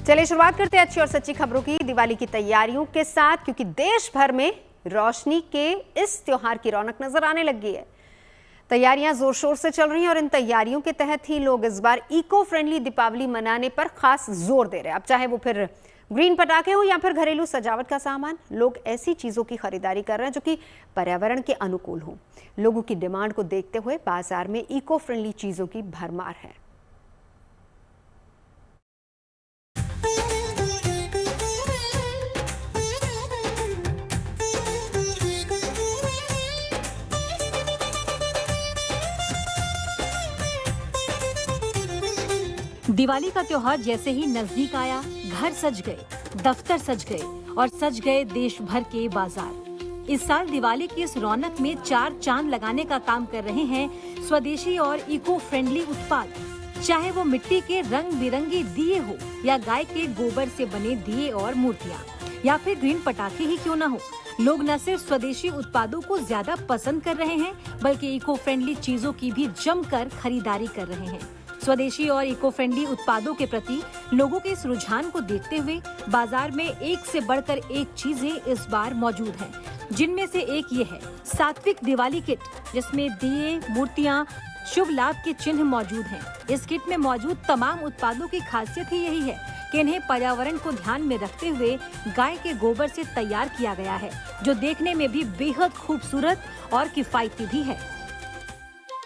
चलिए शुरुआत करते हैं अच्छी और सच्ची खबरों की दिवाली की तैयारियों के साथ, क्योंकि देश भर में रोशनी के इस त्योहार की रौनक नजर आने लगी है। तैयारियां जोर शोर से चल रही हैं और इन तैयारियों के तहत ही लोग इस बार इको फ्रेंडली दीपावली मनाने पर खास जोर दे रहे हैं। अब चाहे वो फिर ग्रीन पटाखे हो या फिर घरेलू सजावट का सामान, लोग ऐसी चीजों की खरीदारी कर रहे हैं जो कि पर्यावरण के अनुकूल हो। लोगों की डिमांड को देखते हुए बाजार में इको फ्रेंडली चीजों की भरमार है। दिवाली का त्योहार जैसे ही नजदीक आया, घर सज गए, दफ्तर सज गए और सज गए देश भर के बाजार। इस साल दिवाली की इस रौनक में चार चांद लगाने का काम कर रहे हैं स्वदेशी और इको फ्रेंडली उत्पाद। चाहे वो मिट्टी के रंग बिरंगे दिए हो या गाय के गोबर से बने दिए और मूर्तियाँ या फिर ग्रीन पटाखे ही क्यों न हो, लोग न सिर्फ स्वदेशी उत्पादों को ज्यादा पसंद कर रहे हैं बल्कि इको फ्रेंडली चीजों की भी जमकर खरीदारी कर रहे हैं। स्वदेशी और इको फ्रेंडली उत्पादों के प्रति लोगों के इस रुझान को देखते हुए बाजार में एक से बढ़कर एक चीजें इस बार मौजूद हैं, जिनमें से एक ये है सात्विक दिवाली किट, जिसमें दिए, मूर्तियां, शुभ लाभ के चिन्ह मौजूद हैं। इस किट में मौजूद तमाम उत्पादों की खासियत ही यही है कि इन्हें पर्यावरण को ध्यान में रखते हुए गाय के गोबर से तैयार किया गया है, जो देखने में भी बेहद खूबसूरत और किफायती भी है।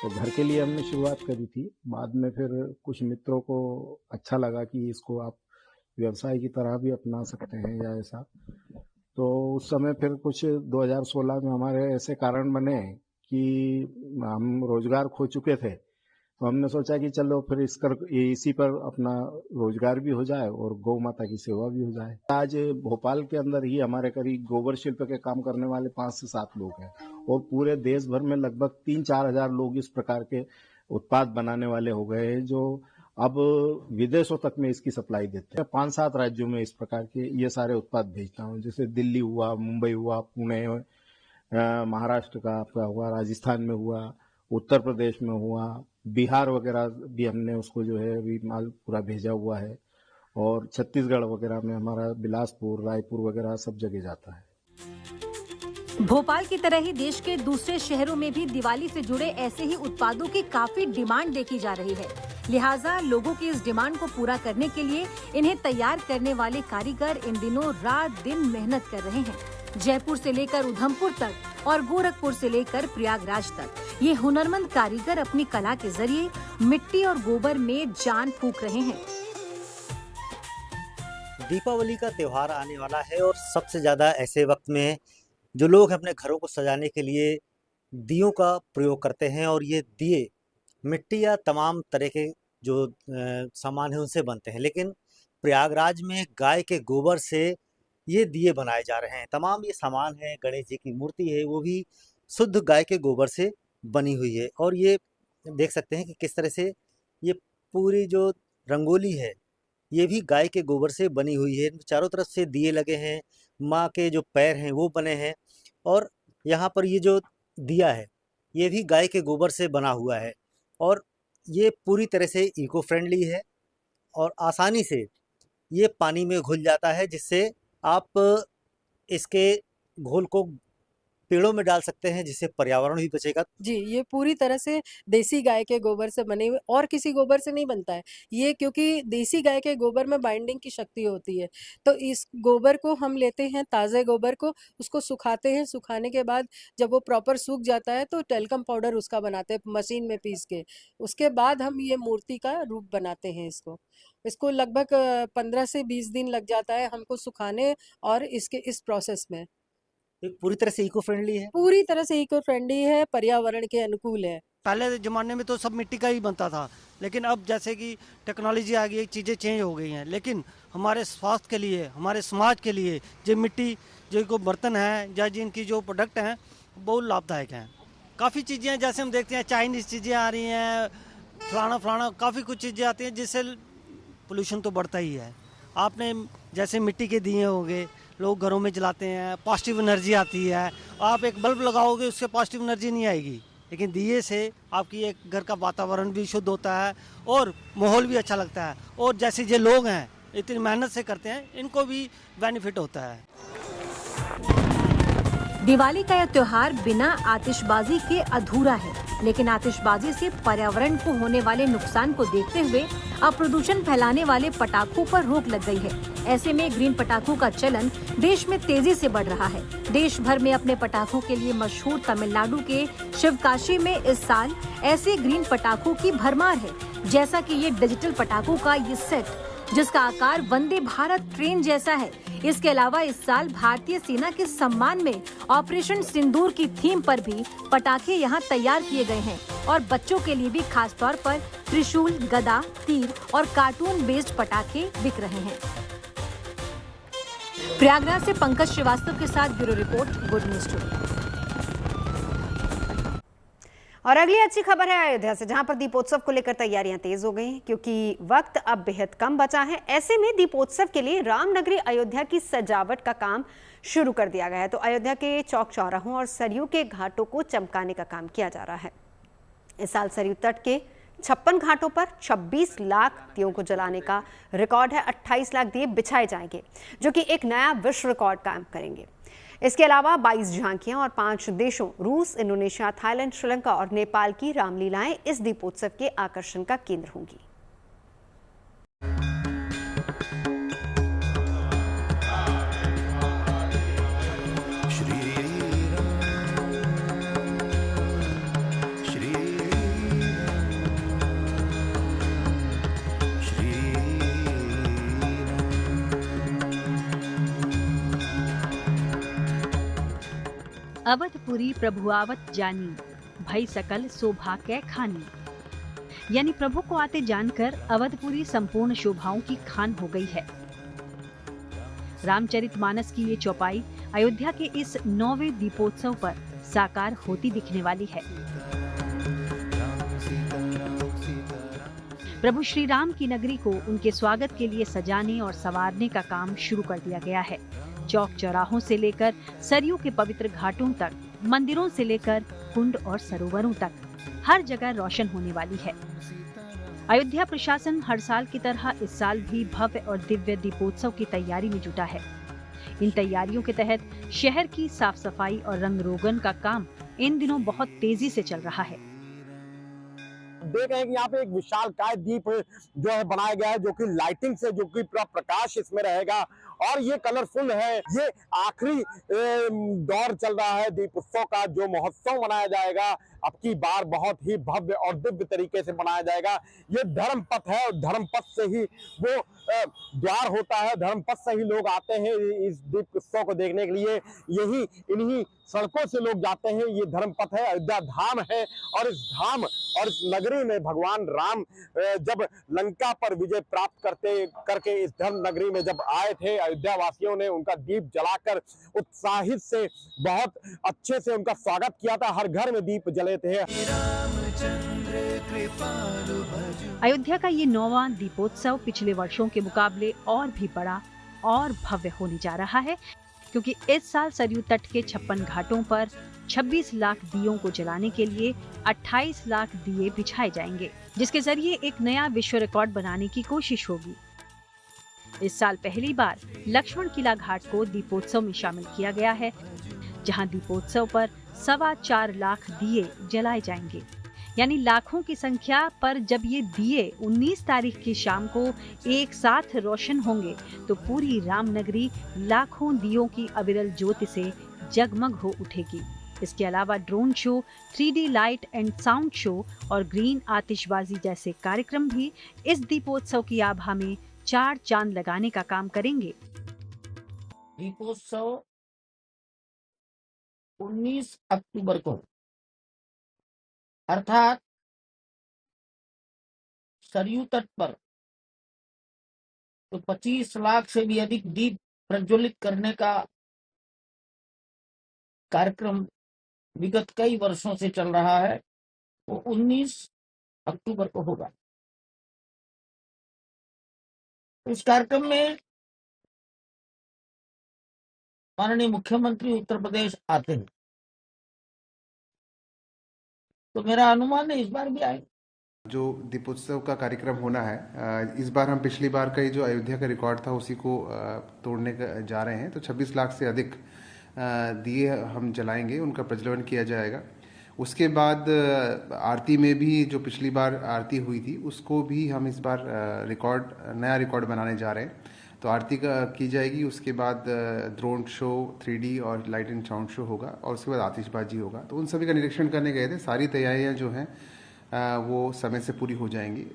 तो घर के लिए हमने शुरुआत करी थी, बाद में फिर कुछ मित्रों को अच्छा लगा कि इसको आप व्यवसाय की तरह भी अपना सकते हैं या ऐसा। तो उस समय फिर कुछ 2016 में हमारे ऐसे कारण बने कि हम रोजगार खो चुके थे, तो हमने सोचा कि चलो फिर इसी पर अपना रोजगार भी हो जाए और गौ माता की सेवा भी हो जाए। आज भोपाल के अंदर ही हमारे करीब गोबर शिल्प के काम करने वाले 5 से 7 लोग हैं और पूरे देश भर में लगभग 3-4 हजार लोग इस प्रकार के उत्पाद बनाने वाले हो गए हैं, जो अब विदेशों तक में इसकी सप्लाई देते हैं। 5-7 राज्यों में इस प्रकार के ये सारे उत्पाद भेजता हूँ, जैसे दिल्ली हुआ, मुंबई हुआ, पुणे, महाराष्ट्र का आपका हुआ, राजस्थान में हुआ, उत्तर प्रदेश में हुआ, बिहार वगैरह भी हमने उसको जो है अभी माल पूरा भेजा हुआ है, और छत्तीसगढ़ वगैरह में हमारा बिलासपुर, रायपुर वगैरह सब जगह जाता है। भोपाल की तरह ही देश के दूसरे शहरों में भी दिवाली से जुड़े ऐसे ही उत्पादों की काफी डिमांड देखी जा रही है। लिहाजा लोगों की इस डिमांड को पूरा करने के लिए इन्हें तैयार करने वाले कारीगर इन दिनों रात दिन मेहनत कर रहे हैं। जयपुर से लेकर उधमपुर तक और गोरखपुर से लेकर प्रयागराज तक ये हुनरमंद कारीगर अपनी कला के जरिए मिट्टी और गोबर में जान फूंक रहे हैं। दीपावली का त्योहार आने वाला है और सबसे ज्यादा ऐसे वक्त में जो लोग अपने घरों को सजाने के लिए दियों का प्रयोग करते हैं, और ये दिए मिट्टी या तमाम तरह के जो सामान है उनसे बनते हैं, लेकिन प्रयागराज में गाय के गोबर से ये दिए बनाए जा रहे हैं। तमाम ये सामान है, गणेश जी की मूर्ति है, वो भी शुद्ध गाय के गोबर से बनी हुई है। और ये देख सकते हैं कि किस तरह से ये पूरी जो रंगोली है ये भी गाय के गोबर से बनी हुई है। चारों तरफ से दिए लगे हैं, माँ के जो पैर हैं वो बने हैं, और यहाँ पर ये जो दिया है ये भी गाय के गोबर से बना हुआ है, और ये पूरी तरह से इको फ्रेंडली है और आसानी से ये पानी में घुल जाता है, जिससे आप इसके घोल को पेड़ों में डाल सकते हैं, जिससे पर्यावरण भी बचेगा। जी, ये पूरी तरह से देसी गाय के गोबर से बने हुए, और किसी गोबर से नहीं बनता है ये, क्योंकि देसी गाय के गोबर में बाइंडिंग की शक्ति होती है। तो इस गोबर को हम लेते हैं, ताज़े गोबर को, उसको सुखाते हैं, सुखाने के बाद जब वो प्रॉपर सूख जाता है तो टेल्कम पाउडर उसका बनाते हैं मशीन में पीस के। उसके बाद हम ये मूर्ति का रूप बनाते हैं। इसको लगभग 15 से 20 दिन लग जाता है हमको सुखाने और इसके इस प्रोसेस में। पूरी तरह से इको फ्रेंडली है, पूरी तरह से इको फ्रेंडली है, पर्यावरण के अनुकूल है। पहले ज़माने में तो सब मिट्टी का ही बनता था, लेकिन अब जैसे कि टेक्नोलॉजी आ गई, चीज़ें चेंज हो गई हैं, लेकिन हमारे स्वास्थ्य के लिए, हमारे समाज के लिए जो मिट्टी, जो को बर्तन हैं या जिनकी जो प्रोडक्ट हैं बहुत लाभदायक हैं। काफ़ी चीज़ें हैं, जैसे हम देखते हैं चाइनीज़ चीज़ें आ रही हैं, फलाना काफ़ी कुछ चीज़ें आती हैं, जिससे पोल्यूशन तो बढ़ता ही है। आपने जैसे मिट्टी के दिए हो गए, लोग घरों में जलाते हैं, पॉजिटिव एनर्जी आती है। आप एक बल्ब लगाओगे उससे पॉजिटिव एनर्जी नहीं आएगी, लेकिन दिए से आपकी एक घर का वातावरण भी शुद्ध होता है और माहौल भी अच्छा लगता है। और जैसे ये लोग हैं इतनी मेहनत से करते हैं, इनको भी बेनिफिट होता है। दिवाली का यह त्योहार बिना आतिशबाजी के अधूरा है, लेकिन आतिशबाजी से पर्यावरण को होने वाले नुकसान को देखते हुए अब प्रदूषण फैलाने वाले पटाखों पर रोक लग गई है। ऐसे में ग्रीन पटाखों का चलन देश में तेजी से बढ़ रहा है। देश भर में अपने पटाखों के लिए मशहूर तमिलनाडु के शिवकाशी में इस साल ऐसे ग्रीन पटाखों की भरमार है। जैसा कि ये डिजिटल पटाखों का ये सेट, जिसका आकार वंदे भारत ट्रेन जैसा है। इसके अलावा इस साल भारतीय सेना के सम्मान में ऑपरेशन सिंदूर की थीम पर भी पटाखे यहाँ तैयार किए गए हैं और बच्चों के लिए भी खास तौर पर त्रिशूल, गदा, तीर और कार्टून बेस्ड पटाखे बिक रहे हैं। प्रयागराज से पंकज श्रीवास्तव के साथ bureau report, good news today. और अगली अच्छी खबर है अयोध्या से, जहां पर दीपोत्सव को लेकर तैयारियां तेज हो गई हैं क्योंकि वक्त अब बेहद कम बचा है। ऐसे में दीपोत्सव के लिए रामनगरी अयोध्या की सजावट का काम शुरू कर दिया गया है। तो अयोध्या के चौक चौराहों और सरयू के घाटों को चमकाने का काम किया जा रहा है। इस साल सरयू तट के 56 घाटों पर 26 लाख दियों को जलाने का रिकॉर्ड है। 28 लाख दिए बिछाए जाएंगे, जो कि एक नया विश्व रिकॉर्ड कायम करेंगे। इसके अलावा 22 झांकियां और 5 देशों रूस, इंडोनेशिया, थाईलैंड, श्रीलंका और नेपाल की रामलीलाएं इस दीपोत्सव के आकर्षण का केंद्र होंगी। अवधपुरी प्रभु आवत जानी, भई सकल शोभा कै खानी। यानी प्रभु को आते जानकर अवधपुरी संपूर्ण शोभाओं की खान हो गई है। रामचरितमानस की ये चौपाई अयोध्या के इस 9वें दीपोत्सव पर साकार होती दिखने वाली है। प्रभु श्री राम की नगरी को उनके स्वागत के लिए सजाने और संवारने का काम शुरू कर दिया गया है। चौक चौराहों से लेकर सरयू के पवित्र घाटों तक, मंदिरों से लेकर कुंड और सरोवरों तक हर जगह रोशन होने वाली है। अयोध्या प्रशासन हर साल की तरह इस साल भी भव्य और दिव्य दीपोत्सव की तैयारी में जुटा है। इन तैयारियों के तहत शहर की साफ सफाई और रंग रोगन का काम इन दिनों बहुत तेजी से चल रहा है। देख रहे हैं कि यहाँ पे एक विशालकाय दीप जो है बनाया गया है, जो कि लाइटिंग से, जो कि पूरा प्रकाश इसमें रहेगा और ये कलरफुल है। ये आखिरी दौर चल रहा है दीप उत्सव का, जो महोत्सव मनाया जाएगा अब की बार बहुत ही भव्य और दिव्य तरीके से मनाया जाएगा। ये धर्म पथ है और धर्म पथ से ही वो द्वार होता है, धर्म पथ से ही लोग आते हैं इस दीप उत्सव को देखने के लिए। यही इन्हीं सड़कों से लोग जाते हैं। ये धर्म पथ है, अयोध्या धाम है और इस धाम और इस नगरी में भगवान राम जब लंका पर विजय प्राप्त करके इस धर्म नगरी में जब आए थे, अयोध्या वासियों ने उनका दीप जलाकर उत्साहित से बहुत अच्छे से उनका स्वागत किया था। हर घर में दीप जले थे। अयोध्या का ये 9वां दीपोत्सव पिछले वर्षों के मुकाबले और भी बड़ा और भव्य होने जा रहा है, क्योंकि इस साल सरयू तट के 56 घाटों पर 26 लाख दियों को जलाने के लिए 28 लाख दिए बिछाए जाएंगे, जिसके जरिए एक नया विश्व रिकॉर्ड बनाने की कोशिश होगी। इस साल पहली बार लक्ष्मण किला घाट को दीपोत्सव में शामिल किया गया है, जहां दीपोत्सव पर 4.25 लाख दिए जलाए जाएंगे। यानी लाखों की संख्या पर जब ये दिए 19 तारीख की शाम को एक साथ रोशन होंगे, तो पूरी रामनगरी लाखों दियों की अविरल ज्योति से जगमग हो उठेगी। इसके अलावा drone show, 3D light and sound show और ग्रीन आतिशबाजी जैसे कार्यक्रम भी इस दीपोत्सव की आभा में 4 चांद लगाने का काम करेंगे। दीपोत्सव 19 अक्टूबर को, अर्थात सरयू तट पर तो 25 लाख से भी अधिक दीप प्रज्वलित करने का कार्यक्रम विगत कई वर्षों से चल रहा है। वो 19 अक्टूबर को होगा। इस कार्यक्रम में माननीय मुख्यमंत्री उत्तर प्रदेश आते हैं, तो मेरा अनुमान है इस बार भी आएंगे। जो दीपोत्सव का कार्यक्रम होना है, इस बार हम पिछली बार का जो अयोध्या का रिकॉर्ड था उसी को तोड़ने जा रहे हैं। तो 26 लाख से अधिक दिए हम जलाएंगे, उनका प्रज्वलन किया जाएगा। उसके बाद आरती में भी जो पिछली बार आरती हुई थी उसको भी हम इस बार नया रिकॉर्ड बनाने जा रहे हैं। तो आरती की जाएगी, उसके बाद ड्रोन शो, 3D और लाइट एंड साउंड शो होगा और उसके बाद आतिशबाजी होगा। तो उन सभी का निरीक्षण करने गए थे। सारी तैयारियां जो हैं वो समय से पूरी हो जाएंगी।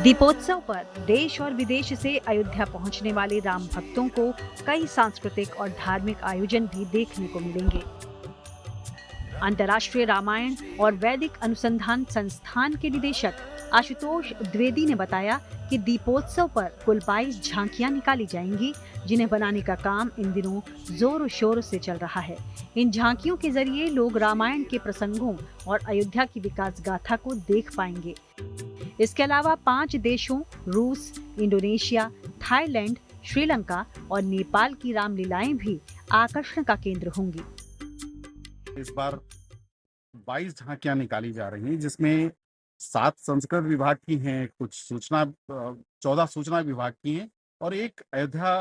दीपोत्सव पर देश और विदेश से अयोध्या पहुंचने वाले राम भक्तों को कई सांस्कृतिक और धार्मिक आयोजन भी देखने को मिलेंगे। अंतर्राष्ट्रीय रामायण और वैदिक अनुसंधान संस्थान के निदेशक आशुतोष द्विवेदी ने बताया कि दीपोत्सव पर कुल 22 झांकियां निकाली जाएंगी, जिन्हें बनाने का काम इन दिनों जोरों शोरों से चल रहा है। इन झांकियों के जरिए लोग रामायण के प्रसंगों और अयोध्या की विकास गाथा को देख पाएंगे। इसके अलावा 5 देशों रूस, इंडोनेशिया, थाईलैंड, श्रीलंका और नेपाल की रामलीलाएं भी आकर्षण का केंद्र होंगी। इस बार 22 झांकियां निकाली जा रही हैं, जिसमें 7 संस्कृत विभाग की हैं, कुछ 14 सूचना विभाग की हैं और एक अयोध्या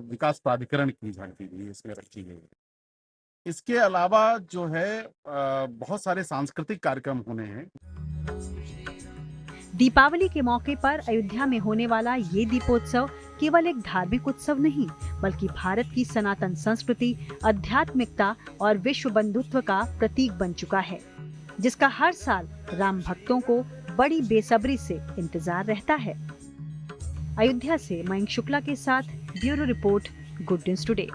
विकास प्राधिकरण की झांकी भी इसमें रखी गई है। इसके अलावा जो है बहुत सारे सांस्कृतिक कार्यक्रम होने हैं। दीपावली के मौके पर अयोध्या में होने वाला ये दीपोत्सव केवल एक धार्मिक उत्सव नहीं, बल्कि भारत की सनातन संस्कृति, आध्यात्मिकता और विश्व बंधुत्व का प्रतीक बन चुका है, जिसका हर साल राम भक्तों को बड़ी बेसब्री से इंतजार रहता है। अयोध्या से मयंक शुक्ला के साथ bureau report, good news today.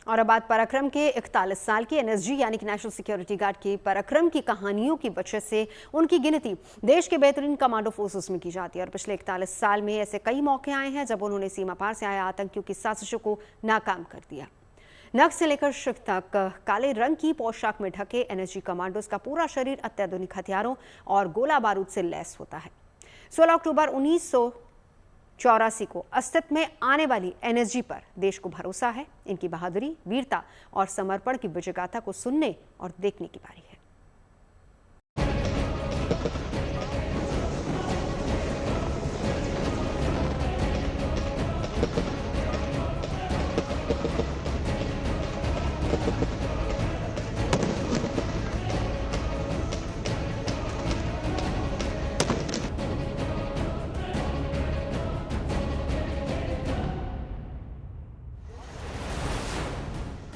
और अब बात पराक्रम के 41 साल की एनएसजी यानी कि नेशनल सिक्योरिटी गार्ड के पराक्रम की कहानियों की वजह से उनकी गिनती देश के बेहतरीन कमांडो फोर्सेस में की जाती है। और पिछले 41 साल में ऐसे कई मौके आए हैं जब उन्होंने सीमा पार से आए आतंकियों की साजिशों को नाकाम कर दिया। नख से लेकर शिख तक काले रंग की पोशाक में ढके एनएसजी कमांडोज का पूरा शरीर अत्याधुनिक हथियारों और गोला बारूद से लैस होता है। 16 अक्टूबर 1984 को अस्तित्व में आने वाली एनएसजी पर देश को भरोसा है। इनकी बहादुरी, वीरता और समर्पण की विजय गाथा को सुनने और देखने की बारी है।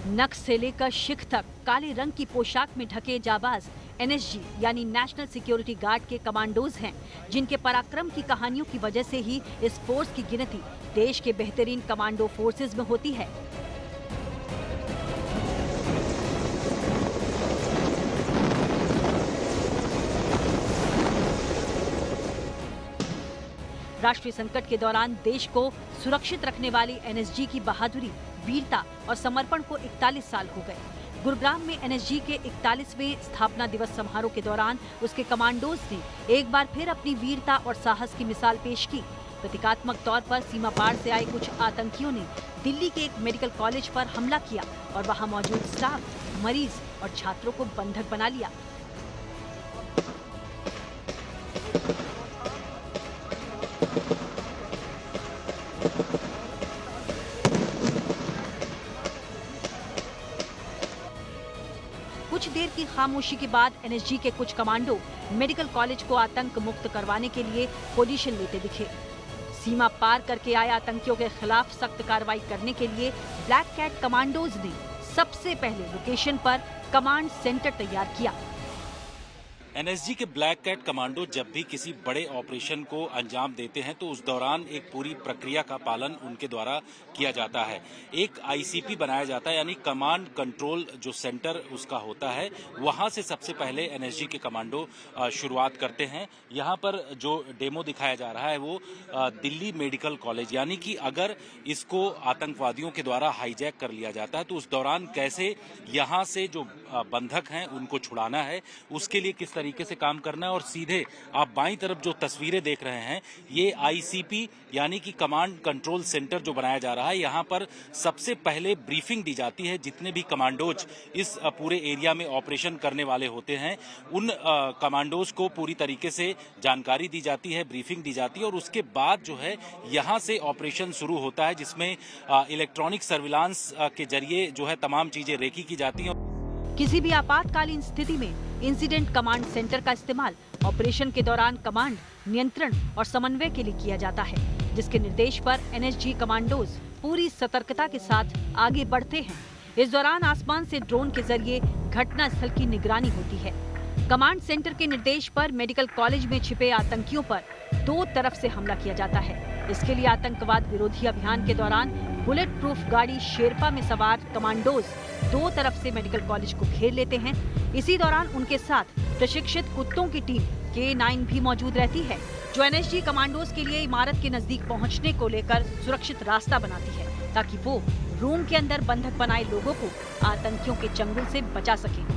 नख से लेकर शिख तक काले रंग की पोशाक में ढके जाबाज एनएसजी यानी नेशनल सिक्योरिटी गार्ड के कमांडोज हैं, जिनके पराक्रम की कहानियों की वजह से ही इस फोर्स की गिनती देश के बेहतरीन कमांडो फोर्सेज में होती है। राष्ट्रीय संकट के दौरान देश को सुरक्षित रखने वाली एनएसजी की बहादुरी, वीरता और समर्पण को 41 साल हो गए। गुरुग्राम में एनएसजी के 41वें स्थापना दिवस समारोह के दौरान उसके कमांडोज ने एक बार फिर अपनी वीरता और साहस की मिसाल पेश की। प्रतीकात्मक तौर पर सीमा पार से आए कुछ आतंकियों ने दिल्ली के एक मेडिकल कॉलेज पर हमला किया और वहां मौजूद स्टाफ, मरीज और छात्रों को बंधक बना लिया। कुछ देर की खामोशी के बाद एनएसजी के कुछ कमांडो मेडिकल कॉलेज को आतंक मुक्त करवाने के लिए पोजीशन लेते दिखे। सीमा पार करके आए आतंकियों के खिलाफ सख्त कार्रवाई करने के लिए ब्लैक कैट कमांडोज ने सबसे पहले लोकेशन पर कमांड सेंटर तैयार किया। एनएसजी के ब्लैक कैट कमांडो जब भी किसी बड़े ऑपरेशन को अंजाम देते हैं तो उस दौरान एक पूरी प्रक्रिया का पालन उनके द्वारा किया जाता है। एक आईसीपी बनाया जाता है, यानी कमांड कंट्रोल जो सेंटर उसका होता है, वहां से सबसे पहले एनएसजी के कमांडो शुरुआत करते हैं। यहां पर जो डेमो दिखाया जा रहा है वो दिल्ली मेडिकल कॉलेज, यानी कि अगर इसको आतंकवादियों के द्वारा हाईजैक कर लिया जाता है तो उस दौरान कैसे यहां से जो बंधक हैं उनको छुड़ाना है, उसके लिए किस तरीके से काम करना है। और सीधे आप बाईं तरफ जो तस्वीरें देख रहे हैं, ये आईसीपी यानी कि कमांड कंट्रोल सेंटर जो बनाया जा रहा है, यहाँ पर सबसे पहले ब्रीफिंग दी जाती है। जितने भी कमांडोज इस पूरे एरिया में ऑपरेशन करने वाले होते हैं, उन कमांडोज को पूरी तरीके से जानकारी दी जाती है, ब्रीफिंग दी जाती है, और उसके बाद जो है यहाँ से ऑपरेशन शुरू होता है, जिसमें इलेक्ट्रॉनिक सर्विलांस के जरिए जो है तमाम चीजें रेकी की जाती हैं। किसी भी आपातकालीन स्थिति में इंसिडेंट कमांड सेंटर का इस्तेमाल ऑपरेशन के दौरान कमांड, नियंत्रण और समन्वय के लिए किया जाता है, जिसके निर्देश पर एनएसजी कमांडोज पूरी सतर्कता के साथ आगे बढ़ते हैं। इस दौरान आसमान से ड्रोन के जरिए घटना स्थल की निगरानी होती है। कमांड सेंटर के निर्देश पर मेडिकल कॉलेज में छिपे आतंकियों पर 2 तरफ से हमला किया जाता है। इसके लिए आतंकवाद विरोधी अभियान के दौरान बुलेट प्रूफ गाड़ी शेरपा में सवार कमांडोज 2 तरफ से मेडिकल कॉलेज को घेर लेते हैं। इसी दौरान उनके साथ प्रशिक्षित कुत्तों की टीम K9 भी मौजूद रहती है, जो एनएसजी कमांडोज के लिए इमारत के नजदीक पहुंचने को लेकर सुरक्षित रास्ता बनाती है, ताकि वो रूम के अंदर बंधक बनाए लोगों को आतंकियों के चंगुल से बचा सके।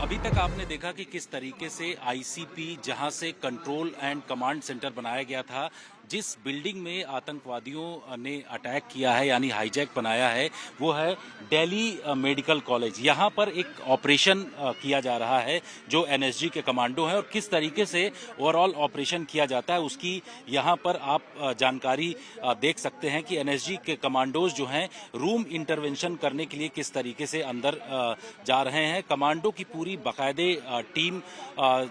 अभी तक आपने देखा कि किस तरीके से आईसीपी, जहां से कंट्रोल एंड कमांड सेंटर बनाया गया था, जिस बिल्डिंग में आतंकवादियों ने अटैक किया है यानी हाईजैक बनाया है, वो है दिल्ली मेडिकल कॉलेज। यहाँ पर एक ऑपरेशन किया जा रहा है जो एनएसजी के कमांडो हैं, और किस तरीके से ओवरऑल ऑपरेशन किया जाता है उसकी यहाँ पर आप जानकारी देख सकते हैं कि एनएसजी के कमांडोज जो हैं रूम इंटरवेंशन करने के लिए किस तरीके से अंदर जा रहे हैं। कमांडो की पूरी बाकायदे टीम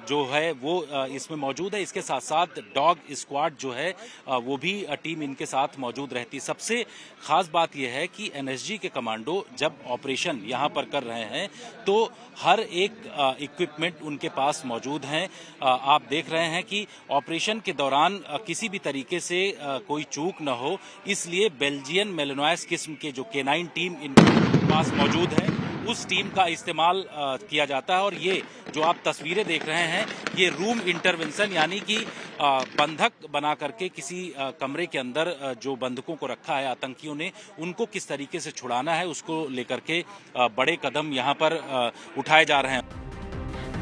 जो है वो इसमें मौजूद है। इसके साथ साथ डॉग स्क्वाड जो है वो भी टीम इनके साथ मौजूद रहती है। सबसे खास बात यह है कि एनएसजी के कमांडो जब ऑपरेशन यहाँ पर कर रहे हैं तो हर एक इक्विपमेंट उनके पास मौजूद हैं। आप देख रहे हैं कि ऑपरेशन के दौरान किसी भी तरीके से कोई चूक न हो, इसलिए बेल्जियन मेलेनोइस किस्म के जो K9 टीम इनके पास मौजूद है, उस टीम का इस्तेमाल किया जाता है। और ये जो आप तस्वीरें देख रहे हैं, ये रूम इंटरवेंशन यानी कि बंधक बना करके किसी कमरे के अंदर जो बंधकों को रखा है आतंकियों ने, उनको किस तरीके से छुड़ाना है, उसको लेकर के बड़े कदम यहाँ पर उठाए जा रहे हैं।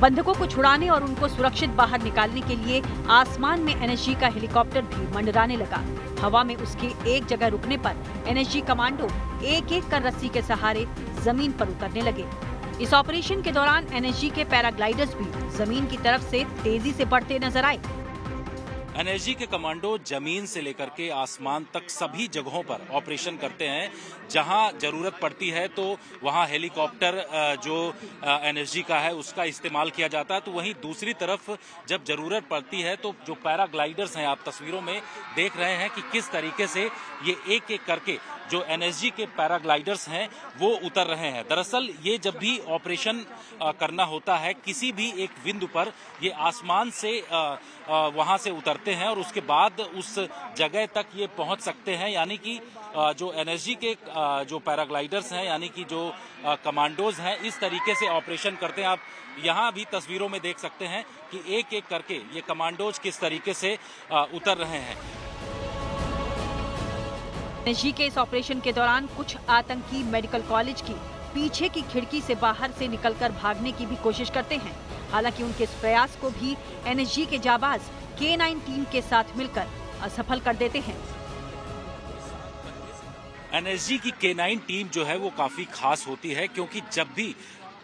बंधकों को छुड़ाने और उनको सुरक्षित बाहर निकालने के लिए आसमान में एनएसजी का हेलीकॉप्टर भी मंडराने लगा। हवा में उसके एक जगह रुकने पर एनएसजी कमांडो एक-एक कर रस्सी के सहारे जमीन पर उतरने लगे। इस ऑपरेशन के दौरान एनएसजी के पैराग्लाइडर्स भी जमीन की तरफ से तेजी से बढ़ते नजर आए। एनएसजी के कमांडो जमीन से लेकर के आसमान तक सभी जगहों पर ऑपरेशन करते हैं। जहां जरूरत पड़ती है तो वहां हेलीकॉप्टर जो एनएसजी का है उसका इस्तेमाल किया जाता है, तो वहीं दूसरी तरफ जब जरूरत पड़ती है तो जो पैराग्लाइडर्स हैं, आप तस्वीरों में देख रहे हैं कि किस तरीके से ये एक एक करके जो एनएसजी के पैराग्लाइडर्स हैं वो उतर रहे हैं। दरअसल ये जब भी ऑपरेशन करना होता है किसी भी एक बिंदु पर, ये आसमान से वहां से उतरते हैं और उसके बाद उस जगह तक ये पहुंच सकते हैं। यानी कि जो एनएसजी के जो पैराग्लाइडर्स हैं यानी कि जो कमांडोज हैं, इस तरीके से ऑपरेशन करते हैं। आप यहाँ भी तस्वीरों में देख सकते हैं कि एक एक करके ये कमांडोज किस तरीके से उतर रहे हैं। एनएसजी के इस ऑपरेशन के दौरान कुछ आतंकी मेडिकल कॉलेज की पीछे की खिड़की से बाहर से निकलकर भागने की भी कोशिश करते हैं। हालांकि उनके इस प्रयास को भी एनएसजी के जाबाज K9 टीम के साथ मिलकर असफल कर देते हैं। एनएसजी की K9 टीम जो है वो काफी खास होती है, क्योंकि जब भी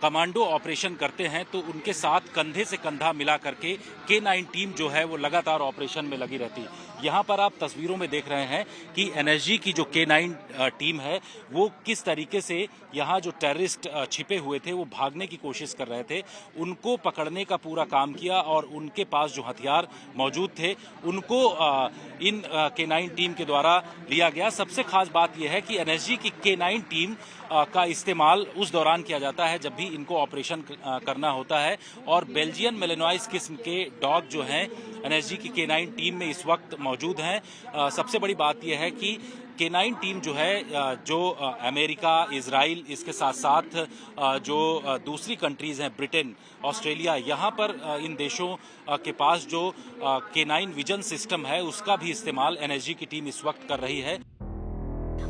कमांडो ऑपरेशन करते हैं तो उनके साथ कंधे से कंधा मिला करके K9 टीम जो है वो लगातार ऑपरेशन में लगी रहती है। यहाँ पर आप तस्वीरों में देख रहे हैं कि एनएसजी की जो K9 टीम है वो किस तरीके से यहाँ जो टेररिस्ट छिपे हुए थे वो भागने की कोशिश कर रहे थे, उनको पकड़ने का पूरा काम किया और उनके पास जो हथियार मौजूद थे उनको इन K9 टीम के द्वारा लिया गया। सबसे खास बात यह है कि एनएसजी की K9 टीम का इस्तेमाल उस दौरान किया जाता है जब भी इनको ऑपरेशन करना होता है, और बेल्जियन मेलेनोइस किस्म के डॉग जो हैं एनएसजी की K9 टीम में इस वक्त मौजूद हैं। सबसे बड़ी बात यह है कि K9 टीम जो है जो अमेरिका, इजराइल, इसके साथ साथ जो दूसरी कंट्रीज हैं ब्रिटेन, ऑस्ट्रेलिया, यहाँ पर इन देशों के पास जो K9 विजन सिस्टम है उसका भी इस्तेमाल एनएसजी की टीम इस वक्त कर रही है।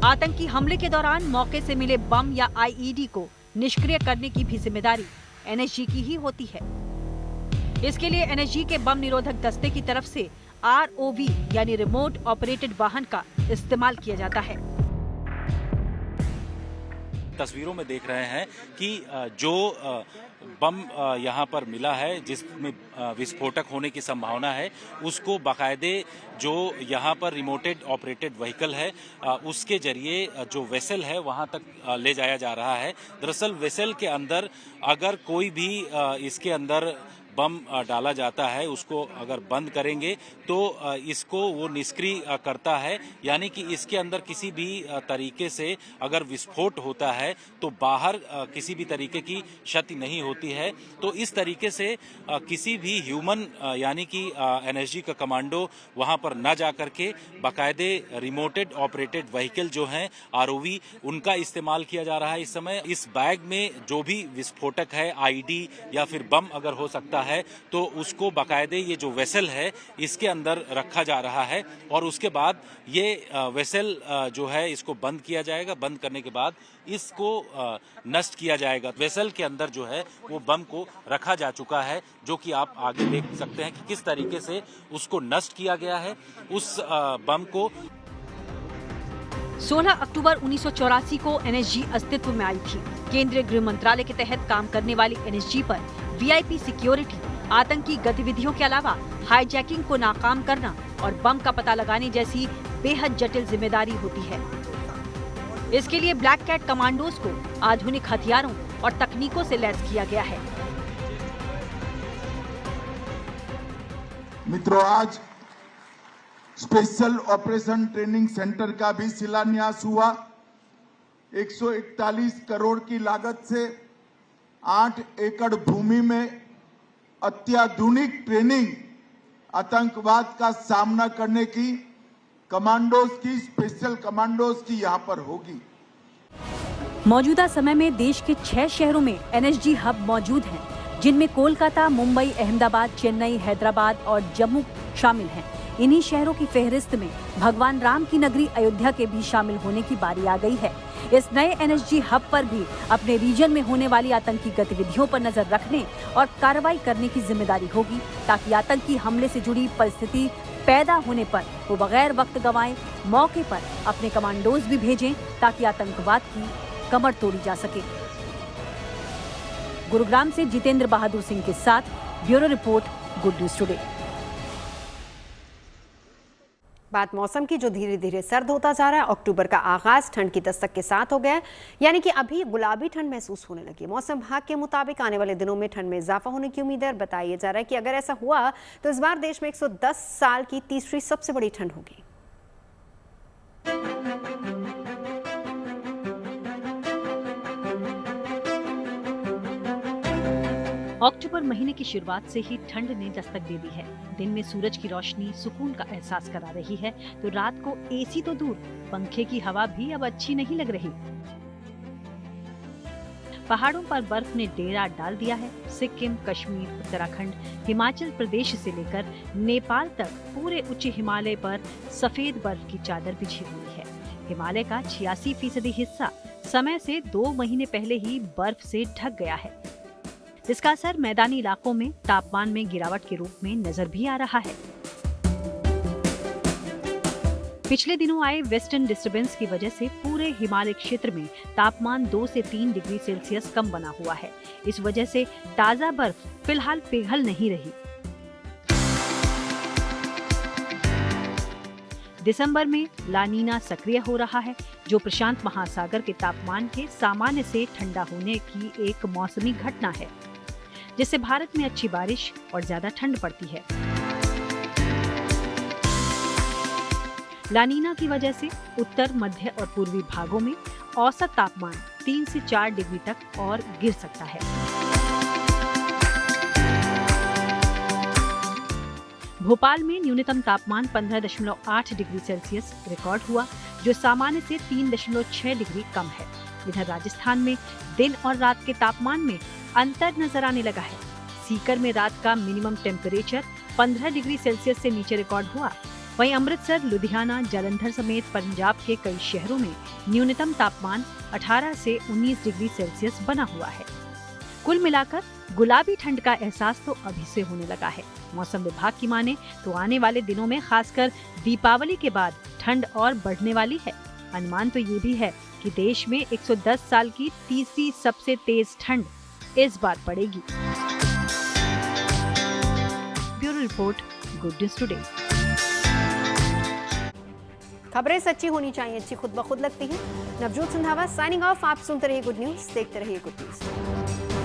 आतंकी हमले के दौरान मौके से मिले बम या आईईडी को निष्क्रिय करने की भी जिम्मेदारी एनएसजी की ही होती है। इसके लिए एनएसजी के बम निरोधक दस्ते की तरफ से ROV यानी रिमोट ऑपरेटेड वाहन का इस्तेमाल किया जाता है। तस्वीरों में देख रहे हैं कि जो बम यहाँ पर मिला है जिसमें विस्फोटक होने की संभावना है, उसको बाकायदे जो यहाँ पर रिमोटेड ऑपरेटेड व्हीकल है उसके जरिए जो वेसल है वहाँ तक ले जाया जा रहा है। दरअसल वेसल के अंदर अगर कोई भी इसके अंदर बम डाला जाता है, उसको अगर बंद करेंगे तो इसको वो निष्क्रिय करता है, यानी कि इसके अंदर किसी भी तरीके से अगर विस्फोट होता है तो बाहर किसी भी तरीके की क्षति नहीं होती है। तो इस तरीके से किसी भी ह्यूमन यानी कि एनएसजी का कमांडो वहां पर न जा करके बाकायदे रिमोटेड ऑपरेटेड व्हीकल जो हैं ROV उनका इस्तेमाल किया जा रहा है। इस समय इस बैग में जो भी विस्फोटक है, आईडी या फिर बम अगर हो सकता है तो उसको बाकायदे ये जो वेसल है इसके अंदर रखा जा रहा है और उसके बाद ये वेसल जो है इसको बंद किया जाएगा। बंद करने के बाद इसको नष्ट किया जाएगा। वेसल के अंदर जो है वो बम को रखा जा चुका है, जो कि आप आगे देख सकते हैं कि किस तरीके से उसको नष्ट किया गया है। उस बम को 16 अक्टूबर 1984 को एनएसजी अस्तित्व में आई थी। केंद्रीय गृह मंत्रालय के तहत काम करने वाली एनएसजी पर VIP सिक्योरिटी, आतंकी गतिविधियों के अलावा हाईजैकिंग को नाकाम करना और बम का पता लगाने जैसी बेहद जटिल जिम्मेदारी होती है। इसके लिए ब्लैक कैट कमांडोज को आधुनिक हथियारों और तकनीकों से लैस किया गया है। मित्रों, आज स्पेशल ऑपरेशन ट्रेनिंग सेंटर का भी शिलान्यास हुआ। 141 करोड़ की लागत से 8 एकड़ भूमि में अत्याधुनिक ट्रेनिंग, आतंकवाद का सामना करने की कमांडोज की, स्पेशल कमांडोज की यहां पर होगी। मौजूदा समय में देश के 6 शहरों में एनएसजी हब मौजूद हैं, जिनमें कोलकाता, मुंबई, अहमदाबाद, चेन्नई, हैदराबाद और जम्मू शामिल हैं। इन्हीं शहरों की फहरिस्त में भगवान राम की नगरी अयोध्या के भी शामिल होने की बारी आ गई है। इस नए एनएसजी हब पर भी अपने रीजन में होने वाली आतंकी गतिविधियों पर नजर रखने और कार्रवाई करने की जिम्मेदारी होगी, ताकि आतंकी हमले से जुड़ी परिस्थिति पैदा होने पर वो बगैर वक्त गंवाए मौके पर अपने कमांडोज भी भेजें, ताकि आतंकवाद की कमर तोड़ी जा सके। गुरुग्राम से जितेंद्र बहादुर सिंह के साथ bureau report, good news today. बात मौसम की, जो धीरे धीरे सर्द होता जा रहा है। अक्टूबर का आगाज ठंड की दस्तक के साथ हो गया है, यानी कि अभी गुलाबी ठंड महसूस होने लगी है। मौसम विभाग के मुताबिक आने वाले दिनों में ठंड में इजाफा होने की उम्मीद है। बताया जा रहा है कि अगर ऐसा हुआ तो इस बार देश में 110 साल की तीसरी सबसे बड़ी ठंड होगी। अक्टूबर महीने की शुरुआत से ही ठंड ने दस्तक दे दी है। दिन में सूरज की रोशनी सुकून का एहसास करा रही है, तो रात को एसी तो दूर, पंखे की हवा भी अब अच्छी नहीं लग रही। पहाड़ों पर बर्फ ने डेरा डाल दिया है। सिक्किम, कश्मीर, उत्तराखंड, हिमाचल प्रदेश से लेकर नेपाल तक पूरे उच्च हिमालय पर सफेद बर्फ की चादर बिछी हुई है। हिमालय का 86% हिस्सा समय से 2 महीने पहले ही बर्फ से ढक गया है। इसका असर मैदानी इलाकों में तापमान में गिरावट के रूप में नजर भी आ रहा है। पिछले दिनों आए वेस्टर्न डिस्टर्बेंस की वजह से पूरे हिमालय क्षेत्र में तापमान 2 से 3 डिग्री सेल्सियस कम बना हुआ है। इस वजह से ताजा बर्फ फिलहाल पिघल नहीं रही। दिसंबर में लानीना सक्रिय हो रहा है, जो प्रशांत महासागर के तापमान के सामान्य से ठंडा होने की एक मौसमी घटना है, जिससे भारत में अच्छी बारिश और ज्यादा ठंड पड़ती है। लानीना की वजह से उत्तर, मध्य और पूर्वी भागों में औसत तापमान 3 से 4 डिग्री तक और गिर सकता है। भोपाल में न्यूनतम तापमान 15.8 डिग्री सेल्सियस रिकॉर्ड हुआ, जो सामान्य से 3.6 डिग्री कम है। इधर राजस्थान में दिन और रात के तापमान में अंतर नजर आने लगा है। सीकर में रात का मिनिमम टेम्परेचर 15 डिग्री सेल्सियस से नीचे रिकॉर्ड हुआ। वहीं अमृतसर, लुधियाना, जालंधर समेत पंजाब के कई शहरों में न्यूनतम तापमान 18 से 19 डिग्री सेल्सियस बना हुआ है। कुल मिलाकर गुलाबी ठंड का एहसास तो अभी से होने लगा है। मौसम विभाग की माने तो आने वाले दिनों में खासकर दीपावली के बाद ठंड और बढ़ने वाली है। अनुमान तो ये भी है कि देश में 110 साल की तीसरी सबसे तेज ठंड इस बार पड़ेगी। Bureau report, good news today. खबरें सच्ची होनी चाहिए, अच्छी खुद ब खुद लगती हैं। Navjot Sindhawa signing off. आप सुनते रहिए गुड न्यूज, देखते रहिए गुड न्यूज।